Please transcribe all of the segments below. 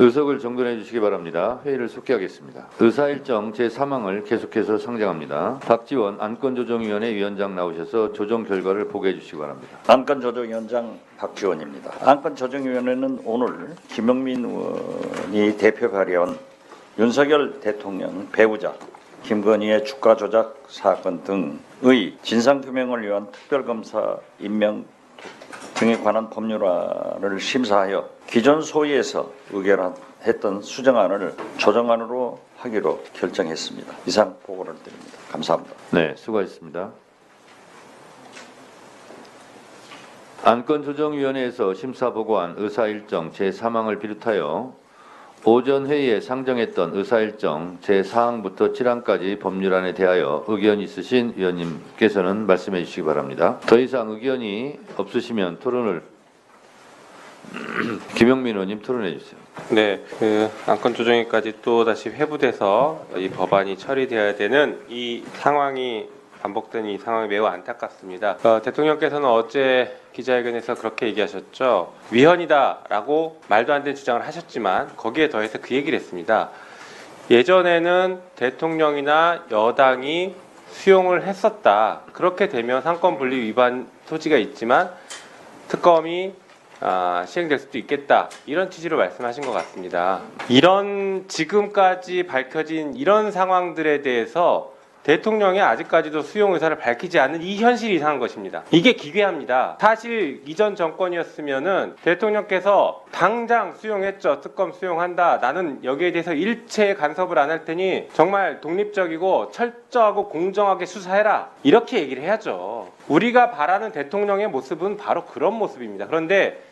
의석을 정돈해 주시기 바랍니다. 회의를 속기하겠습니다. 의사일정 제3항을 계속해서 상정합니다. 박지원 안건조정위원회 위원장 나오셔서 조정 결과를 보고해 주시기 바랍니다. 안건조정위원장 박지원입니다. 안건조정위원회는 오늘 김영민 의원이 대표 발의한 윤석열 대통령 배우자 김건희의 주가 조작 사건 등의 진상규명을 위한 특별검사 임명 등에 관한 법률안을 심사하여 기존 소위에서 의결했던 수정안을 조정안으로 하기로 결정했습니다. 이상 보고를 드립니다. 감사합니다. 네, 수고하셨습니다. 안건조정위원회에서 심사보고한 의사일정 제3항을 비롯하여 오전 회의에 상정했던 의사일정 제4항부터 7항까지 법률안에 대하여 의견 있으신 위원님께서는 말씀해 주시기 바랍니다. 더 이상 의견이 없으시면 토론을 김영민 의원님 토론해 주세요. 네, 안건 조정위까지 또 다시 회부돼서 이 법안이 처리되어야 되는 이 상황이 반복된 이 상황이 매우 안타깝습니다. 대통령께서는 어제 기자회견에서 그렇게 얘기하셨죠. 위헌이다라고 말도 안 되는 주장을 하셨지만 거기에 더해서 그 얘기를 했습니다. 예전에는 대통령이나 여당이 수용을 했었다. 그렇게 되면 상권분리 위반 소지가 있지만 특검이 시행될 수도 있겠다. 이런 취지로 말씀하신 것 같습니다. 이런 지금까지 밝혀진 이런 상황들에 대해서 대통령이 아직까지도 수용 의사를 밝히지 않는 이 현실이 이상한 것입니다. 이게 기괴합니다. 사실 이전 정권이었으면은 대통령께서 당장 수용했죠. 특검 수용한다. 나는 여기에 대해서 일체 간섭을 안 할 테니 정말 독립적이고 철저하고 공정하게 수사해라. 이렇게 얘기를 해야죠. 우리가 바라는 대통령의 모습은 바로 그런 모습입니다. 그런데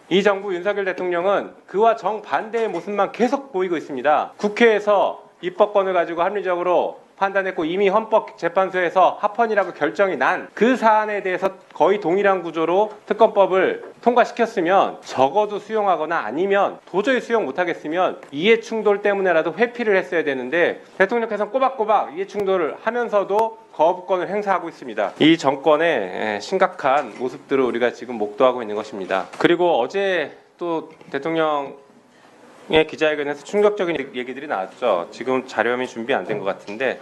이 정부 윤석열 대통령은 그와 정반대의 모습만 계속 보이고 있습니다. 국회에서 입법권을 가지고 합리적으로 판단했고 이미 헌법재판소에서 합헌이라고 결정이 난 그 사안에 대해서 거의 동일한 구조로 특검법을 통과시켰으면 적어도 수용하거나 아니면 도저히 수용 못하겠으면 이해충돌 때문에라도 회피를 했어야 되는데 대통령께서는 꼬박꼬박 이해충돌을 하면서도 거부권을 행사하고 있습니다. 이 정권의 심각한 모습들을 우리가 지금 목도하고 있는 것입니다. 그리고 어제 또 대통령 기자회견에서 충격적인 얘기들이 나왔죠. 지금 자료함이 준비 안 된 것 같은데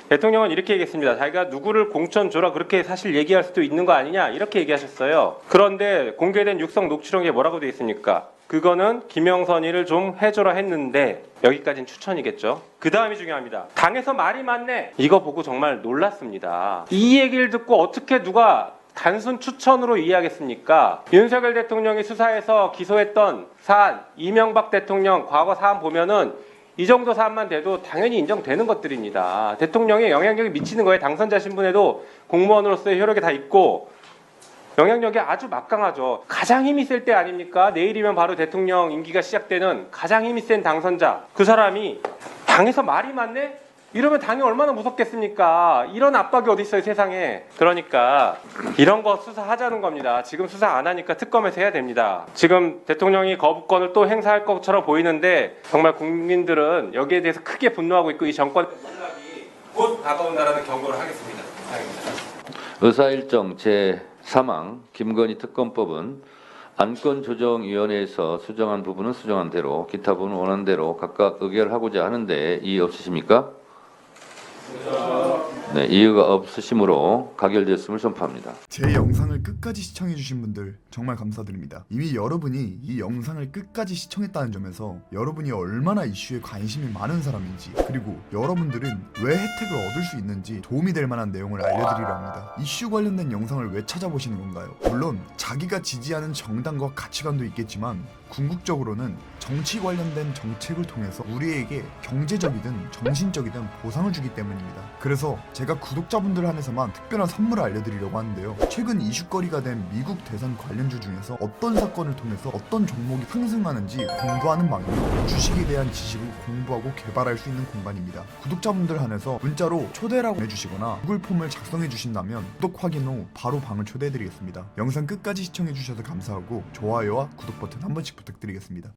대통령은 이렇게 얘기했습니다. 자기가 누구를 공천 줘라 그렇게 사실 얘기할 수도 있는 거 아니냐 이렇게 얘기하셨어요. 그런데 공개된 육성 녹취록에 뭐라고 되어 있습니까? 그거는 김영선이를 좀 해줘라 했는데 여기까지는 추천이겠죠. 그 다음이 중요합니다. 당에서 말이 많네. 이거 보고 정말 놀랐습니다. 이 얘기를 듣고 어떻게 누가 단순 추천으로 이해하겠습니까? 윤석열 대통령이 수사해서 기소했던 사안, 이명박 대통령 과거 사안 보면은 이 정도 사안만 돼도 당연히 인정되는 것들입니다. 대통령의 영향력이 미치는 거예요. 당선자 신분에도 공무원으로서의 효력이 다 있고 영향력이 아주 막강하죠. 가장 힘이 셀 때 아닙니까? 내일이면 바로 대통령 임기가 시작되는 가장 힘이 센 당선자. 그 사람이 당에서 말이 많네? 이러면 당이 얼마나 무섭겠습니까? 이런 압박이 어디 있어요, 세상에. 그러니까 이런 거 수사하자는 겁니다. 지금 수사 안 하니까 특검에서 해야 됩니다. 지금 대통령이 거부권을 또 행사할 것처럼 보이는데 정말 국민들은 여기에 대해서 크게 분노하고 있고 이 정권의 몰락이 곧 다가온다는 경고를 하겠습니다. 의사일정 제3항 김건희 특검법은 안건조정위원회에서 수정한 부분은 수정한 대로 기타 부분은 원하는 대로 각각 의결하고자 하는데 이의 없으십니까? 네, 이유가 없으시므로 가결되었음을 선포합니다. 제 영상을 끝까지 시청해주신 분들 정말 감사드립니다. 이미 여러분이 이 영상을 끝까지 시청했다는 점에서 여러분이 얼마나 이슈에 관심이 많은 사람인지 그리고 여러분들은 왜 혜택을 얻을 수 있는지 도움이 될 만한 내용을 알려드리려 합니다. 이슈 관련된 영상을 왜 찾아보시는 건가요? 물론 자기가 지지하는 정당과 가치관도 있겠지만 궁극적으로는 정치 관련된 정책을 통해서 우리에게 경제적이든 정신적이든 보상을 주기 때문입니다. 그래서 제가 구독자분들 한해서만 특별한 선물을 알려드리려고 하는데요. 최근 이슈거리가 된 미국 대선 관련주 중에서 어떤 사건을 통해서 어떤 종목이 상승하는지 공부하는 방향으로 주식에 대한 지식을 공부하고 개발할 수 있는 공간입니다. 구독자분들 한해서 문자로 초대라고 해주시거나 구글 폼을 작성해 주신다면 구독 확인 후 바로 방을 초대해드리겠습니다. 영상 끝까지 시청해주셔서 감사하고 좋아요와 구독 버튼 한 번씩 부탁드리겠습니다.